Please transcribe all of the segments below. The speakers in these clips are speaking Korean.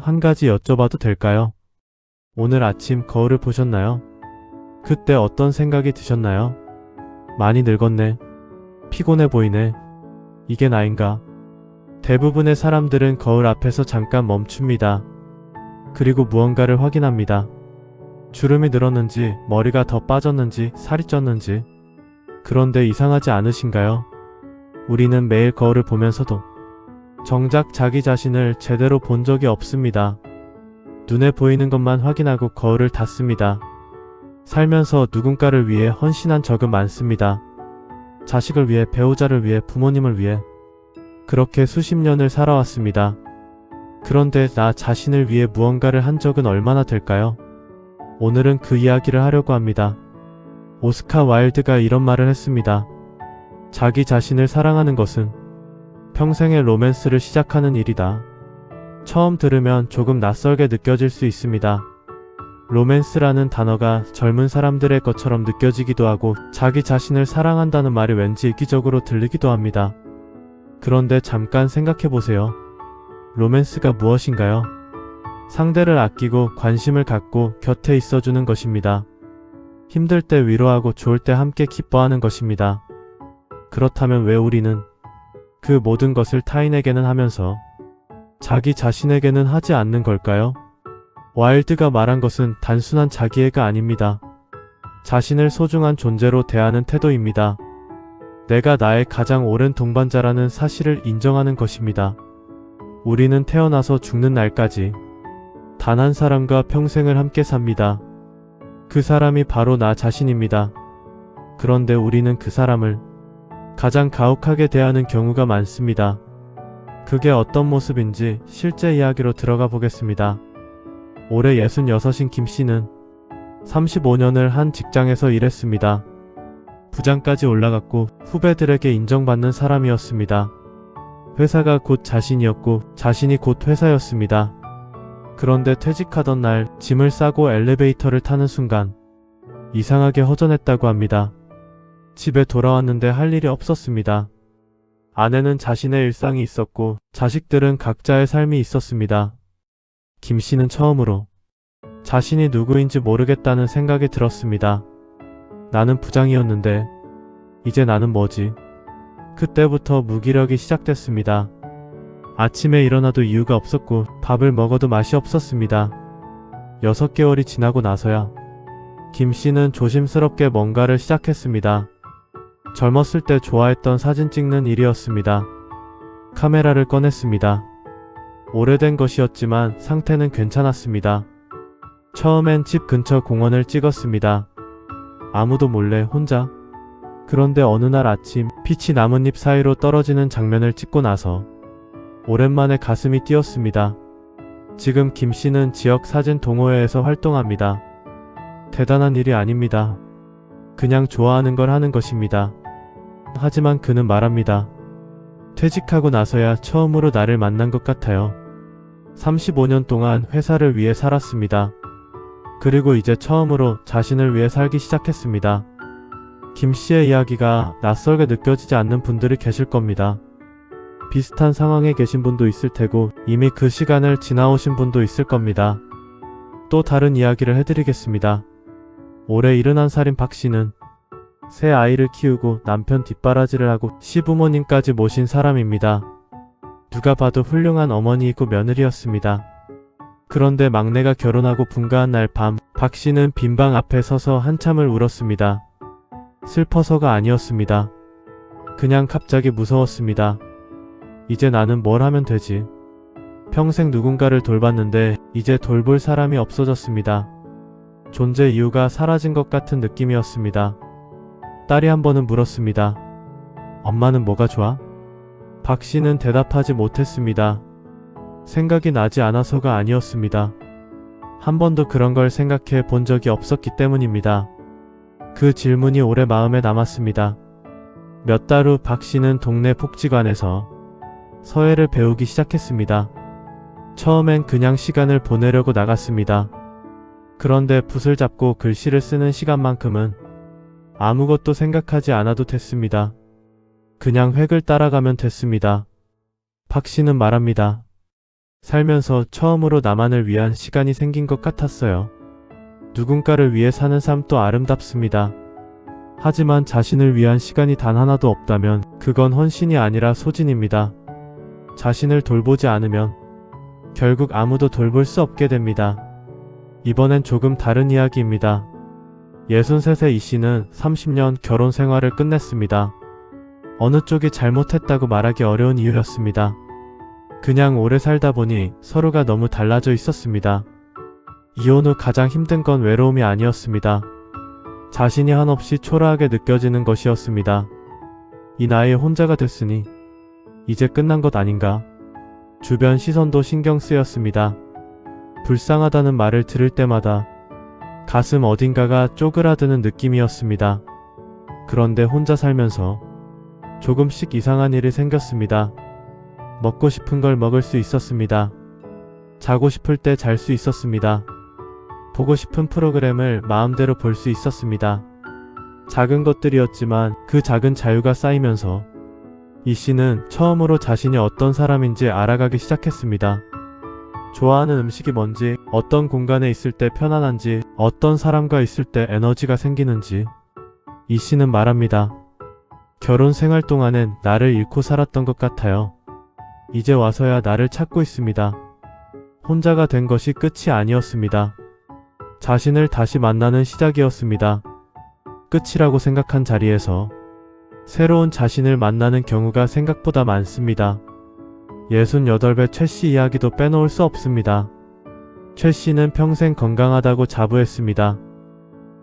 한 가지 여쭤봐도 될까요? 오늘 아침 거울을 보셨나요? 그때 어떤 생각이 드셨나요? 많이 늙었네. 피곤해 보이네. 이게 나인가? 대부분의 사람들은 거울 앞에서 잠깐 멈춥니다. 그리고 무언가를 확인합니다. 주름이 늘었는지, 머리가 더 빠졌는지, 살이 쪘는지. 그런데 이상하지 않으신가요? 우리는 매일 거울을 보면서도 정작 자기 자신을 제대로 본 적이 없습니다. 눈에 보이는 것만 확인하고 거울을 닫습니다. 살면서 누군가를 위해 헌신한 적은 많습니다. 자식을 위해, 배우자를 위해, 부모님을 위해. 그렇게 수십 년을 살아왔습니다. 그런데 나 자신을 위해 무언가를 한 적은 얼마나 될까요? 오늘은 그 이야기를 하려고 합니다. 오스카 와일드가 이런 말을 했습니다. 자기 자신을 사랑하는 것은 평생의 로맨스를 시작하는 일이다. 처음 들으면 조금 낯설게 느껴질 수 있습니다. 로맨스라는 단어가 젊은 사람들의 것처럼 느껴지기도 하고 자기 자신을 사랑한다는 말이 왠지 이기적으로 들리기도 합니다. 그런데 잠깐 생각해보세요. 로맨스가 무엇인가요? 상대를 아끼고 관심을 갖고 곁에 있어주는 것입니다. 힘들 때 위로하고 좋을 때 함께 기뻐하는 것입니다. 그렇다면 왜 우리는 그 모든 것을 타인에게는 하면서 자기 자신에게는 하지 않는 걸까요? 와일드가 말한 것은 단순한 자기애가 아닙니다. 자신을 소중한 존재로 대하는 태도입니다. 내가 나의 가장 오랜 동반자라는 사실을 인정하는 것입니다. 우리는 태어나서 죽는 날까지 단 한 사람과 평생을 함께 삽니다. 그 사람이 바로 나 자신입니다. 그런데 우리는 그 사람을 가장 가혹하게 대하는 경우가 많습니다. 그게 어떤 모습인지 실제 이야기로 들어가 보겠습니다. 올해 66인 김씨는 35년을 한 직장에서 일했습니다. 부장까지 올라갔고 후배들에게 인정받는 사람이었습니다. 회사가 곧 자신이었고 자신이 곧 회사였습니다. 그런데 퇴직하던 날 짐을 싸고 엘리베이터를 타는 순간 이상하게 허전했다고 합니다. 집에 돌아왔는데 할 일이 없었습니다. 아내는 자신의 일상이 있었고 자식들은 각자의 삶이 있었습니다. 김씨는 처음으로 자신이 누구인지 모르겠다는 생각이 들었습니다. 나는 부장이었는데 이제 나는 뭐지? 그때부터 무기력이 시작됐습니다. 아침에 일어나도 이유가 없었고 밥을 먹어도 맛이 없었습니다. 6개월이 지나고 나서야 김씨는 조심스럽게 뭔가를 시작했습니다. 젊었을 때 좋아했던 사진 찍는 일이었습니다. 카메라를 꺼냈습니다. 오래된 것이었지만 상태는 괜찮았습니다. 처음엔 집 근처 공원을 찍었습니다. 아무도 몰래 혼자. 그런데 어느 날 아침 빛이 나뭇잎 사이로 떨어지는 장면을 찍고 나서 오랜만에 가슴이 뛰었습니다. 지금 김씨는 지역 사진 동호회에서 활동합니다. 대단한 일이 아닙니다. 그냥 좋아하는 걸 하는 것입니다. 하지만 그는 말합니다. 퇴직하고 나서야 처음으로 나를 만난 것 같아요. 35년 동안 회사를 위해 살았습니다. 그리고 이제 처음으로 자신을 위해 살기 시작했습니다. 김씨의 이야기가 낯설게 느껴지지 않는 분들이 계실 겁니다. 비슷한 상황에 계신 분도 있을 테고 이미 그 시간을 지나오신 분도 있을 겁니다. 또 다른 이야기를 해드리겠습니다. 올해 71살인 박씨는 새 아이를 키우고 남편 뒷바라지를 하고 시부모님까지 모신 사람입니다. 누가 봐도 훌륭한 어머니이고 며느리였습니다. 그런데 막내가 결혼하고 분가한 날 밤 박씨는 빈방 앞에 서서 한참을 울었습니다. 슬퍼서가 아니었습니다. 그냥 갑자기 무서웠습니다. 이제 나는 뭘 하면 되지? 평생 누군가를 돌봤는데 이제 돌볼 사람이 없어졌습니다. 존재 이유가 사라진 것 같은 느낌이었습니다. 딸이 한 번은 물었습니다. 엄마는 뭐가 좋아? 박씨는 대답하지 못했습니다. 생각이 나지 않아서가 아니었습니다. 한 번도 그런 걸 생각해 본 적이 없었기 때문입니다. 그 질문이 오래 마음에 남았습니다. 몇 달 후 박씨는 동네 복지관에서 서예를 배우기 시작했습니다. 처음엔 그냥 시간을 보내려고 나갔습니다. 그런데 붓을 잡고 글씨를 쓰는 시간만큼은 아무것도 생각하지 않아도 됐습니다. 그냥 획을 따라가면 됐습니다. 박씨는 말합니다. 살면서 처음으로 나만을 위한 시간이 생긴 것 같았어요. 누군가를 위해 사는 삶도 아름답습니다. 하지만 자신을 위한 시간이 단 하나도 없다면 그건 헌신이 아니라 소진입니다. 자신을 돌보지 않으면 결국 아무도 돌볼 수 없게 됩니다. 이번엔 조금 다른 이야기입니다. 63세 이 씨는 30년 결혼 생활을 끝냈습니다. 어느 쪽이 잘못했다고 말하기 어려운 이유였습니다. 그냥 오래 살다 보니 서로가 너무 달라져 있었습니다. 이혼 후 가장 힘든 건 외로움이 아니었습니다. 자신이 한없이 초라하게 느껴지는 것이었습니다. 이 나이에 혼자가 됐으니 이제 끝난 것 아닌가? 주변 시선도 신경 쓰였습니다. 불쌍하다는 말을 들을 때마다 가슴 어딘가가 쪼그라드는 느낌이었습니다. 그런데 혼자 살면서 조금씩 이상한 일이 생겼습니다. 먹고 싶은 걸 먹을 수 있었습니다. 자고 싶을 때 잘 수 있었습니다. 보고 싶은 프로그램을 마음대로 볼 수 있었습니다. 작은 것들이었지만 그 작은 자유가 쌓이면서 이 씨는 처음으로 자신이 어떤 사람인지 알아가기 시작했습니다. 좋아하는 음식이 뭔지, 어떤 공간에 있을 때 편안한지, 어떤 사람과 있을 때 에너지가 생기는지. 이 씨는 말합니다. 결혼 생활 동안엔 나를 잃고 살았던 것 같아요. 이제 와서야 나를 찾고 있습니다. 혼자가 된 것이 끝이 아니었습니다. 자신을 다시 만나는 시작이었습니다. 끝이라고 생각한 자리에서 새로운 자신을 만나는 경우가 생각보다 많습니다. 68배 최 씨 이야기도 빼놓을 수 없습니다. 최 씨는 평생 건강하다고 자부했습니다.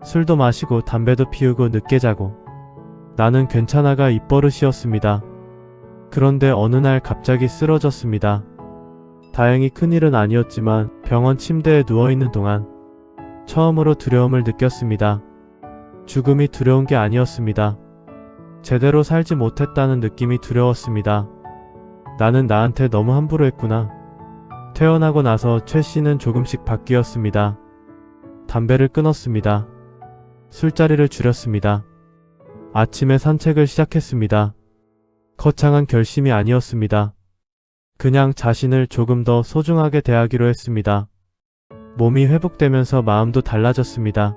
술도 마시고 담배도 피우고 늦게 자고 나는 괜찮아가 입버릇이었습니다. 그런데 어느 날 갑자기 쓰러졌습니다. 다행히 큰일은 아니었지만 병원 침대에 누워있는 동안 처음으로 두려움을 느꼈습니다. 죽음이 두려운 게 아니었습니다. 제대로 살지 못했다는 느낌이 두려웠습니다. 나는 나한테 너무 함부로 했구나. 퇴원하고 나서 최 씨는 조금씩 바뀌었습니다. 담배를 끊었습니다. 술자리를 줄였습니다. 아침에 산책을 시작했습니다. 거창한 결심이 아니었습니다. 그냥 자신을 조금 더 소중하게 대하기로 했습니다. 몸이 회복되면서 마음도 달라졌습니다.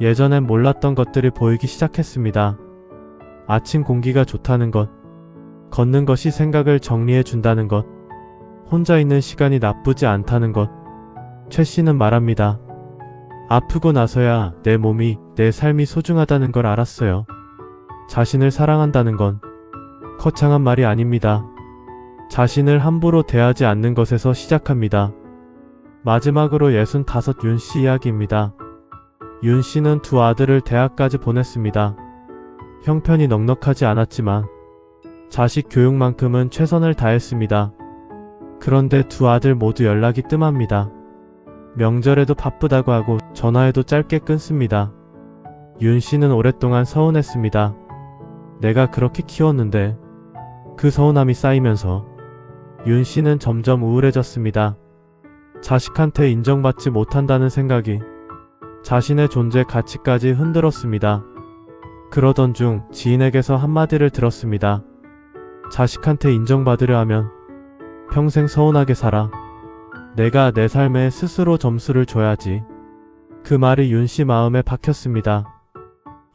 예전엔 몰랐던 것들이 보이기 시작했습니다. 아침 공기가 좋다는 것, 걷는 것이 생각을 정리해 준다는 것, 혼자 있는 시간이 나쁘지 않다는 것. 최 씨는 말합니다. 아프고 나서야 내 몸이, 내 삶이 소중하다는 걸 알았어요. 자신을 사랑한다는 건 거창한 말이 아닙니다. 자신을 함부로 대하지 않는 것에서 시작합니다. 마지막으로 65 윤 씨 이야기입니다. 윤 씨는 두 아들을 대학까지 보냈습니다. 형편이 넉넉하지 않았지만 자식 교육만큼은 최선을 다했습니다. 그런데 두 아들 모두 연락이 뜸합니다. 명절에도 바쁘다고 하고 전화해도 짧게 끊습니다. 윤 씨는 오랫동안 서운했습니다. 내가 그렇게 키웠는데. 그 서운함이 쌓이면서 윤 씨는 점점 우울해졌습니다. 자식한테 인정받지 못한다는 생각이 자신의 존재 가치까지 흔들었습니다. 그러던 중 지인에게서 한마디를 들었습니다. 자식한테 인정받으려 하면 평생 서운하게 살아. 내가 내 삶에 스스로 점수를 줘야지. 그 말이 윤 씨 마음에 박혔습니다.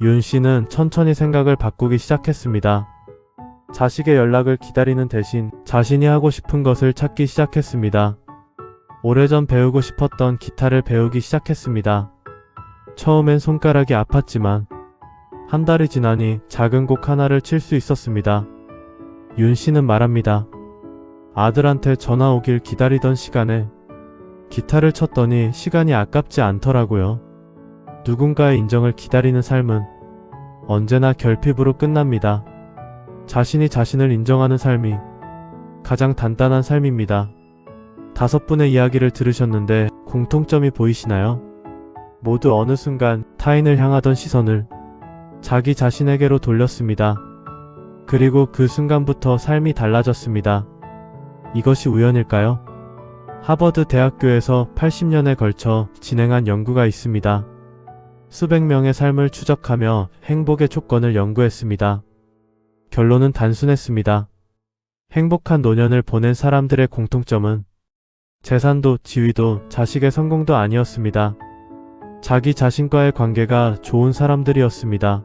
윤 씨는 천천히 생각을 바꾸기 시작했습니다. 자식의 연락을 기다리는 대신 자신이 하고 싶은 것을 찾기 시작했습니다. 오래전 배우고 싶었던 기타를 배우기 시작했습니다. 처음엔 손가락이 아팠지만 한 달이 지나니 작은 곡 하나를 칠 수 있었습니다. 윤 씨는 말합니다. 아들한테 전화 오길 기다리던 시간에 기타를 쳤더니 시간이 아깝지 않더라고요. 누군가의 인정을 기다리는 삶은 언제나 결핍으로 끝납니다. 자신이 자신을 인정하는 삶이 가장 단단한 삶입니다. 5분의 이야기를 들으셨는데 공통점이 보이시나요? 모두 어느 순간 타인을 향하던 시선을 자기 자신에게로 돌렸습니다. 그리고 그 순간부터 삶이 달라졌습니다. 이것이 우연일까요? 하버드 대학교에서 80년에 걸쳐 진행한 연구가 있습니다. 수백 명의 삶을 추적하며 행복의 조건을 연구했습니다. 결론은 단순했습니다. 행복한 노년을 보낸 사람들의 공통점은 재산도 지위도 자식의 성공도 아니었습니다. 자기 자신과의 관계가 좋은 사람들이었습니다.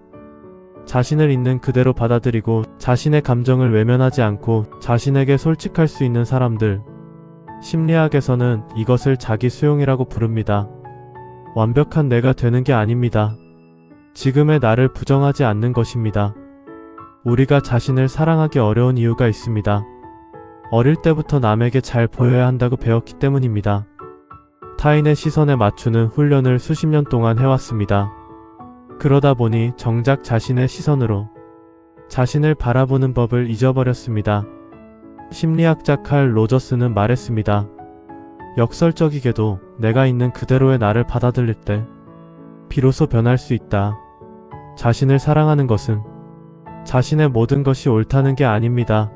자신을 있는 그대로 받아들이고 자신의 감정을 외면하지 않고 자신에게 솔직할 수 있는 사람들. 심리학에서는 이것을 자기 수용이라고 부릅니다. 완벽한 내가 되는 게 아닙니다. 지금의 나를 부정하지 않는 것입니다. 우리가 자신을 사랑하기 어려운 이유가 있습니다. 어릴 때부터 남에게 잘 보여야 한다고 배웠기 때문입니다. 타인의 시선에 맞추는 훈련을 수십 년 동안 해왔습니다. 그러다 보니 정작 자신의 시선으로 자신을 바라보는 법을 잊어버렸습니다. 심리학자 칼 로저스는 말했습니다. 역설적이게도 내가 있는 그대로의 나를 받아들일 때 비로소 변할 수 있다. 자신을 사랑하는 것은 자신의 모든 것이 옳다는 게 아닙니다.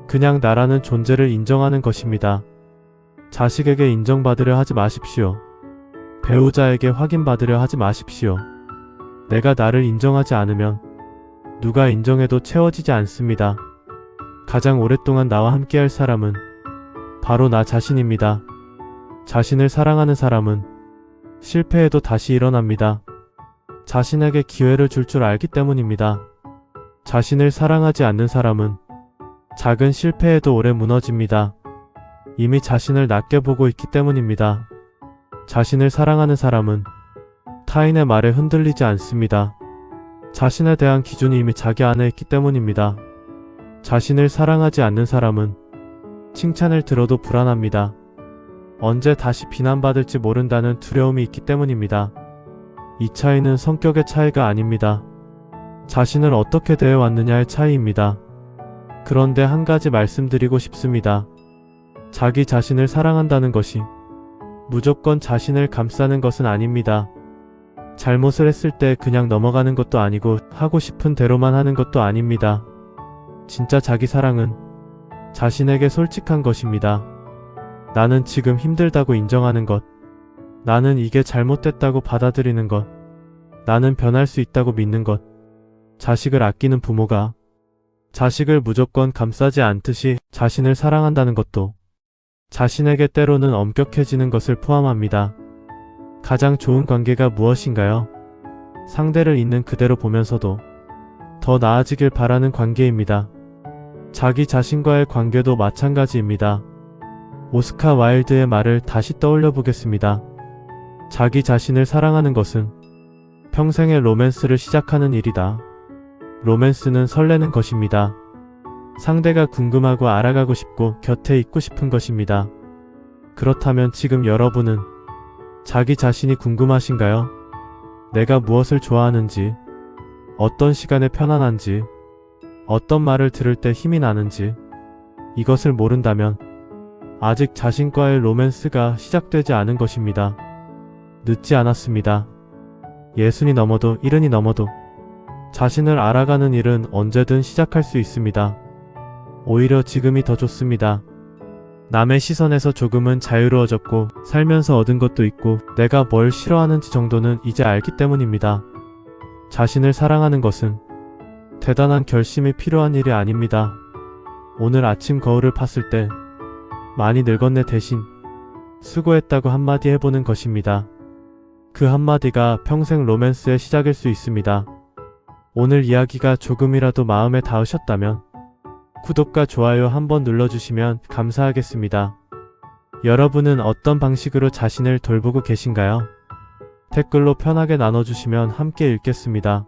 그냥 나라는 존재를 인정하는 것입니다. 자식에게 인정받으려 하지 마십시오. 배우자에게 확인받으려 하지 마십시오. 내가 나를 인정하지 않으면 누가 인정해도 채워지지 않습니다. 가장 오랫동안 나와 함께할 사람은 바로 나 자신입니다. 자신을 사랑하는 사람은 실패해도 다시 일어납니다. 자신에게 기회를 줄 알기 때문입니다. 자신을 사랑하지 않는 사람은 작은 실패에도 오래 무너집니다. 이미 자신을 낮게 보고 있기 때문입니다. 자신을 사랑하는 사람은 타인의 말에 흔들리지 않습니다. 자신에 대한 기준이 이미 자기 안에 있기 때문입니다. 자신을 사랑하지 않는 사람은 칭찬을 들어도 불안합니다. 언제 다시 비난받을지 모른다는 두려움이 있기 때문입니다. 이 차이는 성격의 차이가 아닙니다. 자신을 어떻게 대해왔느냐의 차이입니다. 그런데 한 가지 말씀드리고 싶습니다. 자기 자신을 사랑한다는 것이 무조건 자신을 감싸는 것은 아닙니다. 잘못을 했을 때 그냥 넘어가는 것도 아니고 하고 싶은 대로만 하는 것도 아닙니다. 진짜 자기 사랑은 자신에게 솔직한 것입니다. 나는 지금 힘들다고 인정하는 것. 나는 이게 잘못됐다고 받아들이는 것. 나는 변할 수 있다고 믿는 것. 자식을 아끼는 부모가 자식을 무조건 감싸지 않듯이 자신을 사랑한다는 것도 자신에게 때로는 엄격해지는 것을 포함합니다. 가장 좋은 관계가 무엇인가요? 상대를 있는 그대로 보면서도 더 나아지길 바라는 관계입니다. 자기 자신과의 관계도 마찬가지입니다. 오스카 와일드의 말을 다시 떠올려 보겠습니다. 자기 자신을 사랑하는 것은 평생의 로맨스를 시작하는 일이다. 로맨스는 설레는 것입니다. 상대가 궁금하고 알아가고 싶고 곁에 있고 싶은 것입니다. 그렇다면 지금 여러분은 자기 자신이 궁금하신가요? 내가 무엇을 좋아하는지, 어떤 시간에 편안한지, 어떤 말을 들을 때 힘이 나는지, 이것을 모른다면 아직 자신과의 로맨스가 시작되지 않은 것입니다. 늦지 않았습니다. 60이 넘어도 70이 넘어도 자신을 알아가는 일은 언제든 시작할 수 있습니다. 오히려 지금이 더 좋습니다. 남의 시선에서 조금은 자유로워졌고 살면서 얻은 것도 있고 내가 뭘 싫어하는지 정도는 이제 알기 때문입니다. 자신을 사랑하는 것은 대단한 결심이 필요한 일이 아닙니다. 오늘 아침 거울을 봤을 때 많이 늙었네 대신 수고했다고 한마디 해보는 것입니다. 그 한마디가 평생 로맨스의 시작일 수 있습니다. 오늘 이야기가 조금이라도 마음에 닿으셨다면 구독과 좋아요 한번 눌러주시면 감사하겠습니다. 여러분은 어떤 방식으로 자신을 돌보고 계신가요? 댓글로 편하게 나눠주시면 함께 읽겠습니다.